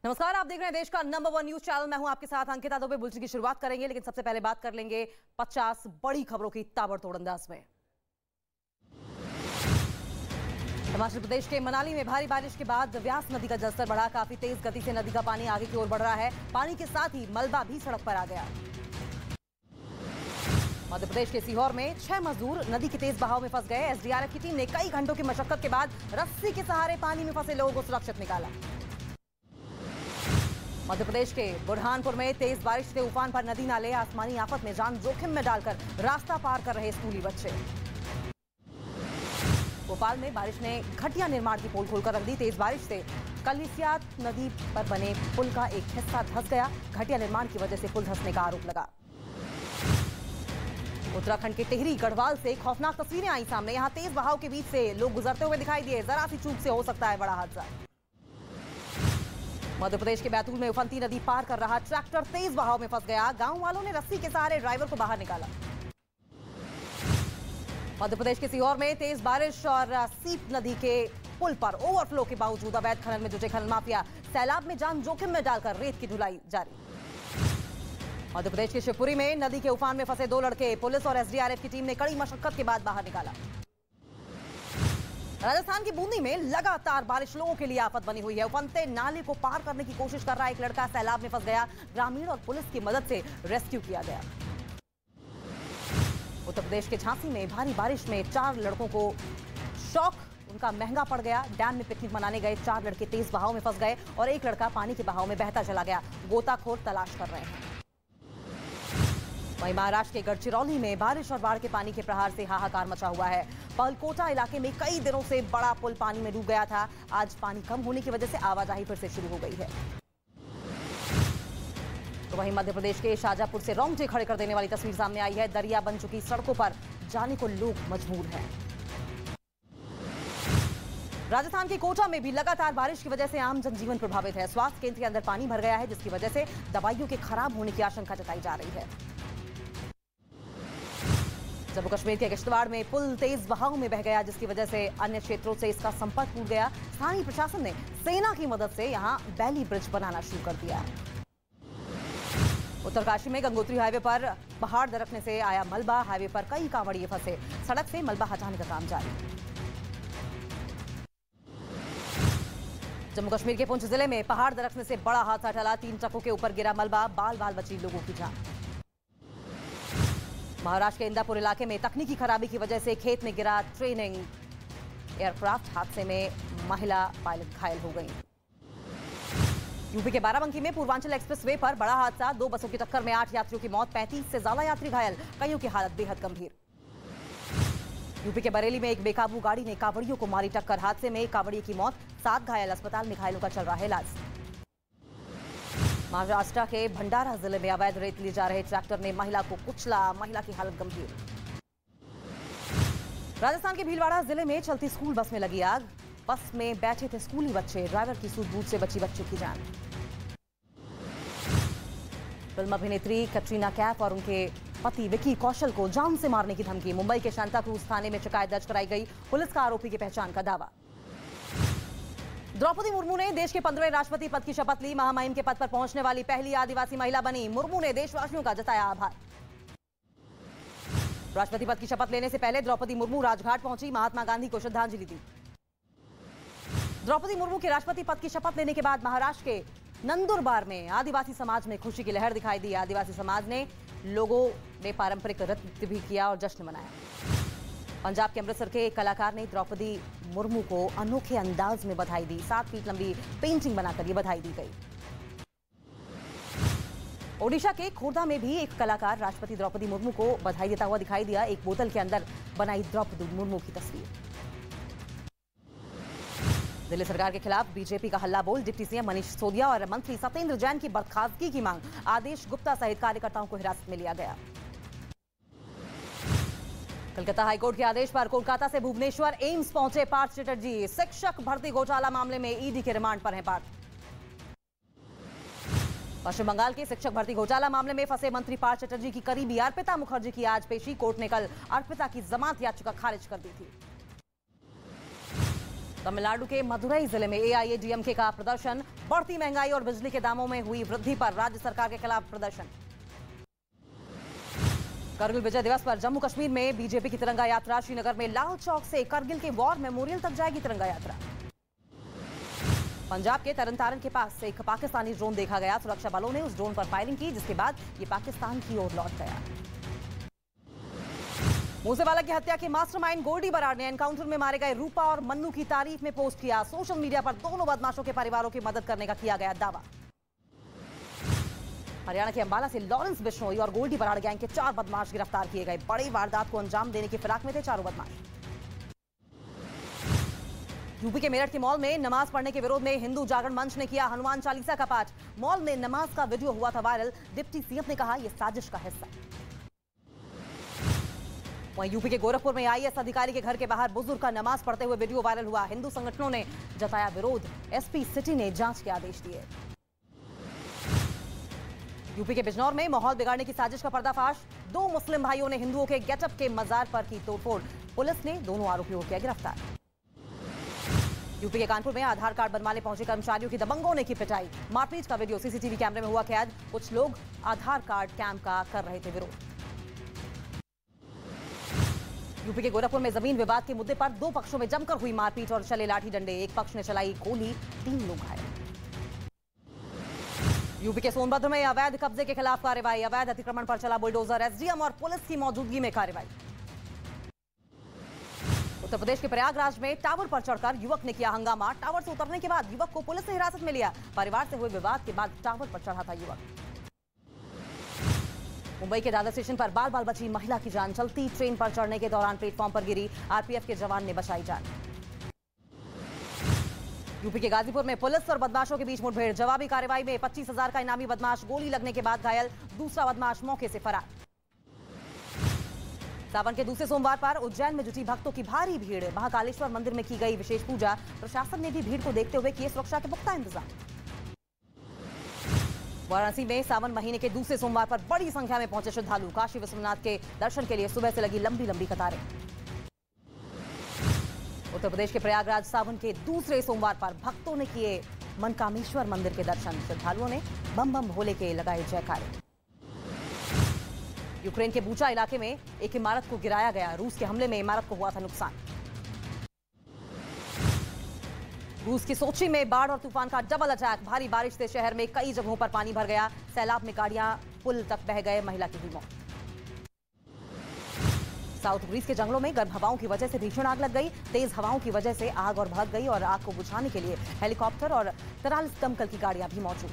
नमस्कार, आप देख रहे हैं देश का नंबर 1 न्यूज चैनल। मैं हूं आपके साथ अंकिता दुबे। बुलेटिन की शुरुआत करेंगे, लेकिन सबसे पहले बात कर लेंगे 50 बड़ी खबरों की ताबड़तोड़ अंदाज में। हिमाचल प्रदेश के मनाली में भारी बारिश के बाद व्यास नदी का जलस्तर बढ़ा। काफी तेज गति से नदी का पानी आगे की ओर बढ़ रहा है। पानी के साथ ही मलबा भी सड़क पर आ गया। मध्य प्रदेश के सीहोर में 6 मजदूर नदी के तेज बहाव में फंस गए। एसडीआरएफ की टीम ने कई घंटों की मशक्कत के बाद रस्सी के सहारे पानी में फंसे लोगों को सुरक्षित निकाला। मध्य प्रदेश के बुरहानपुर में तेज बारिश से उफान पर नदी नाले। आसमानी आफत में जान जोखिम में डालकर रास्ता पार कर रहे स्कूली बच्चे। भोपाल में बारिश ने घटिया निर्माण की पोल खोलकर रख दी। तेज बारिश से कलिसियात नदी पर बने पुल का एक हिस्सा धंस गया। घटिया निर्माण की वजह से पुल धंसने का आरोप लगा। उत्तराखंड के टिहरी गढ़वाल से खौफनाक तस्वीरें आई सामने। यहां तेज बहाव के बीच से लोग गुजरते हुए दिखाई दिए। जरा सी चूक से हो सकता है बड़ा हादसा। मध्य प्रदेश के बैतूल में उफनती नदी पार कर रहा ट्रैक्टर तेज बहाव में फंस गया। गांव वालों ने रस्सी के सहारे ड्राइवर को बाहर निकाला। मध्य प्रदेश के सीहोर में तेज बारिश और सीप नदी के पुल पर ओवरफ्लो के बावजूद अवैध खनन में जुटे खनन माफिया सैलाब में जान जोखिम में डालकर रेत की ढुलाई जारी। मध्य प्रदेश के शिवपुरी में नदी के उफान में फंसे 2 लड़के पुलिस और एसडीआरएफ की टीम ने कड़ी मशक्कत के बाद बाहर निकाला। राजस्थान की बूंदी में लगातार बारिश लोगों के लिए आफत बनी हुई है। उफनते नाले को पार करने की कोशिश कर रहा एक लड़का सैलाब में फंस गया। ग्रामीण और पुलिस की मदद से रेस्क्यू किया गया। उत्तर प्रदेश के झांसी में भारी बारिश में 4 लड़कों को शौक उनका महंगा पड़ गया। डैम में पिकनिक मनाने गए 4 लड़के तेज बहाव में फंस गए और एक लड़का पानी के बहाव में बहता चला गया। गोताखोर तलाश कर रहे हैं। वहीं महाराष्ट्र के गढ़चिरौली में बारिश और बाढ़ के पानी के प्रहार से हाहाकार मचा हुआ है। पलकोटा इलाके में कई दिनों से बड़ा पुल पानी में डूब गया था। आज पानी कम होने की वजह से आवाजाही फिर से शुरू हो गई है। तो वहीं मध्य प्रदेश के शाजापुर से रोंगटे खड़े कर देने वाली तस्वीर सामने आई है। दरिया बन चुकी सड़कों पर जाने को लोग मजबूर हैं। राजस्थान के कोटा में भी लगातार बारिश की वजह से आम जनजीवन प्रभावित है। स्वास्थ्य केंद्र के अंदर पानी भर गया है, जिसकी वजह से दवाइयों के खराब होने की आशंका जताई जा रही है। जम्मू कश्मीर के किश्तवाड़ में पुल तेज बहाव में बह गया, जिसकी वजह से अन्य क्षेत्रों से इसका संपर्क टूट गया। स्थानीय प्रशासन ने सेना की मदद से यहां बैली ब्रिज बनाना शुरू कर दिया। उत्तरकाशी में गंगोत्री हाईवे पर पहाड़ दरकने से आया मलबा। हाईवे पर कई कांवड़िए फंसे। सड़क से मलबा हटाने का काम जारी। जम्मू कश्मीर के पुंछ जिले में पहाड़ दरकने से बड़ा हादसा टला। 3 ट्रकों के ऊपर गिरा मलबा। बाल बाल बची लोगों की जान। महाराष्ट्र के इंदापुर इलाके में तकनीकी खराबी की वजह से खेत में गिरा ट्रेनिंग एयरक्राफ्ट। हादसे में महिला पायलट घायल हो गई। यूपी के बाराबंकी में पूर्वांचल एक्सप्रेसवे पर बड़ा हादसा। 2 बसों की टक्कर में 8 यात्रियों की मौत, 35 से ज्यादा यात्री घायल, कईयों की हालत बेहद गंभीर। यूपी के बरेली में एक बेकाबू गाड़ी ने कांवड़ियों को मारी टक्कर। हादसे में एक कांवड़िए की मौत, 7 घायल। अस्पताल में घायलों का चल रहा है इलाज। महाराष्ट्र के भंडारा जिले में अवैध रेत ले जा रहे ट्रैक्टर ने महिला को कुचला। महिला की हालत गंभीर। राजस्थान के भीलवाड़ा जिले में चलती स्कूल बस में लगी आग। बस में बैठे थे स्कूली बच्चे। ड्राइवर की सूझबूझ से बची बच्चों की जान। फिल्म अभिनेत्री कैटरीना कैफ और उनके पति विकी कौशल को जान से मारने की धमकी। मुंबई के सांता क्रूज थाने में शिकायत दर्ज कराई गई। पुलिस का आरोपी की पहचान का दावा। द्रौपदी मुर्मू ने देश के 15वें राष्ट्रपति पद की शपथ ली। महामहिम के पद पर पहुंचने वाली पहली आदिवासी महिला बनी। मुर्मू ने देशवासियों का जताया आभार। राष्ट्रपति पद की शपथ लेने से पहले द्रौपदी मुर्मू राजघाट पहुंची। महात्मा गांधी को श्रद्धांजलि दी। द्रौपदी मुर्मू के राष्ट्रपति पद की शपथ लेने के बाद महाराष्ट्र के नंदुरबार में आदिवासी समाज में खुशी की लहर दिखाई दी। आदिवासी समाज ने लोगों ने पारंपरिक नृत्य भी किया और जश्न मनाया। पंजाब के अमृतसर के एक कलाकार ने द्रौपदी मुर्मू को अनोखे अंदाज में बधाई दी। 7 फीट लंबी पेंटिंग बनाकर ये बधाई दी गई। ओडिशा के खोर्धा में भी एक कलाकार राष्ट्रपति द्रौपदी मुर्मू को बधाई देता हुआ दिखाई दिया। एक बोतल के अंदर बनाई द्रौपदी मुर्मू की तस्वीर। दिल्ली सरकार के खिलाफ बीजेपी का हल्ला बोल। डिप्टी सीएम मनीष सिसोदिया और मंत्री सत्येंद्र जैन की बर्खास्तगी की मांग। आदेश गुप्ता सहित कार्यकर्ताओं को हिरासत में लिया गया। कलकत्ता हाईकोर्ट के आदेश पर कोलकाता से भुवनेश्वर एम्स पहुंचे पार्थ चटर्जी। शिक्षक भर्ती घोटाला मामले में ईडी के रिमांड पर हैं पार्थ। पश्चिम बंगाल के शिक्षक भर्ती घोटाला मामले में फंसे मंत्री पार्थ चटर्जी की करीबी अर्पिता मुखर्जी की आज पेशी। कोर्ट ने कल अर्पिता की जमानत याचिका खारिज कर दी थी। तमिलनाडु के मदुरई जिले में एआईएडीएमके का प्रदर्शन। बढ़ती महंगाई और बिजली के दामों में हुई वृद्धि पर राज्य सरकार के खिलाफ प्रदर्शन। करगिल विजय दिवस पर जम्मू कश्मीर में बीजेपी की तिरंगा यात्रा। श्रीनगर में लाल चौक से करगिल के वॉर मेमोरियल तक जाएगी तिरंगा यात्रा। पंजाब के तरन तारण के पास से एक पाकिस्तानी ड्रोन देखा गया। सुरक्षा बलों ने उस ड्रोन पर फायरिंग की, जिसके बाद ये पाकिस्तान की ओर लौट गया। मूसेवाला की हत्या के मास्टरमाइंड गोल्डी बराड़ ने एनकाउंटर में मारे गए रूपा और मन्नू की तारीफ में पोस्ट किया। सोशल मीडिया पर दोनों बदमाशों के परिवारों की मदद करने का किया गया दावा। हरियाणा के अंबाला से लॉरेंस बिश्नोई और गोल्डी बराड़ गैंग के 4 बदमाश गिरफ्तार किए गए। बड़ी वारदात को अंजाम देने की फिराक में थे चारों बदमाश। यूपी के मेरठ के मॉल में नमाज पढ़ने के विरोध में हिंदू जागरण मंच ने किया हनुमान चालीसा का पाठ। मॉल में नमाज का वीडियो हुआ था वायरल। डिप्टी सीएम ने कहा यह साजिश का हिस्सा। वहीं यूपी के गोरखपुर में आईएएस अधिकारी के घर के बाहर बुजुर्ग का नमाज पढ़ते हुए वीडियो वायरल हुआ। हिंदू संगठनों ने जताया विरोध। एसपी सिटी ने जांच के आदेश दिए। यूपी के बिजनौर में माहौल बिगाड़ने की साजिश का पर्दाफाश। 2 मुस्लिम भाइयों ने हिंदुओं के गेटअप के मजार पर की तोड़फोड़। पुलिस ने दोनों आरोपियों को किया गिरफ्तार। यूपी के कानपुर में आधार कार्ड बनवाने पहुंचे कर्मचारियों की दबंगों ने की पिटाई। मारपीट का वीडियो सीसीटीवी कैमरे में हुआ कैद। कुछ लोग आधार कार्ड कैंप का कर रहे थे विरोध। यूपी के गोरखपुर में जमीन विवाद के मुद्दे पर 2 पक्षों में जमकर हुई मारपीट और चले लाठी डंडे। एक पक्ष ने चलाई गोली, 3 लोग घायल। यूपी के सोनभद्र में अवैध कब्जे के खिलाफ कार्रवाई। अवैध अतिक्रमण पर चला बुलडोजर। एसडीएम और पुलिस की मौजूदगी में कार्रवाई। उत्तर प्रदेश के प्रयागराज में टावर पर चढ़कर युवक ने किया हंगामा। टावर से उतरने के बाद युवक को पुलिस ने हिरासत में लिया। परिवार से हुए विवाद के बाद टावर पर चढ़ा था युवक। मुंबई के दादर स्टेशन पर बाल बाल बची महिला की जान। चलती ट्रेन पर चढ़ने के दौरान प्लेटफॉर्म पर गिरी। आरपीएफ के जवान ने बचाई जान। यूपी के गाजीपुर में पुलिस और बदमाशों के बीच मुठभेड़। जवाबी कार्रवाई में 25,000 का इनामी बदमाश गोली लगने के बाद घायल। दूसरा बदमाश मौके से फरार। सावन के दूसरे सोमवार पर उज्जैन में जुटी भक्तों की भारी भीड़। महाकालेश्वर मंदिर में की गई विशेष पूजा। प्रशासन ने भी भीड़ को देखते हुए किए सुरक्षा के पुख्ता इंतजाम। वाराणसी में सावन महीने के दूसरे सोमवार पर बड़ी संख्या में पहुंचे श्रद्धालु। काशी विश्वनाथ के दर्शन के लिए सुबह से लगी लंबी लंबी कतारें। उत्तर प्रदेश के प्रयागराज सावन के दूसरे सोमवार पर भक्तों ने किए मनकामेश्वर मंदिर के दर्शन। श्रद्धालुओं ने बम बम भोले के लगाए जयकारे। यूक्रेन के बूचा इलाके में एक इमारत को गिराया गया। रूस के हमले में इमारत को हुआ था नुकसान। रूस की सोची में बाढ़ और तूफान का डबल अटैक। भारी बारिश से शहर में कई जगहों पर पानी भर गया। सैलाब में गाड़ियां पुल तक बह गए। महिला की हुई मौत। साउथ ग्रीस के जंगलों में गर्म हवाओं की वजह से भीषण आग लग गई। तेज हवाओं की वजह से आग और भड़क गई और आग को बुझाने के लिए हेलीकॉप्टर और 43 दमकल की गाड़ियां भी मौजूद।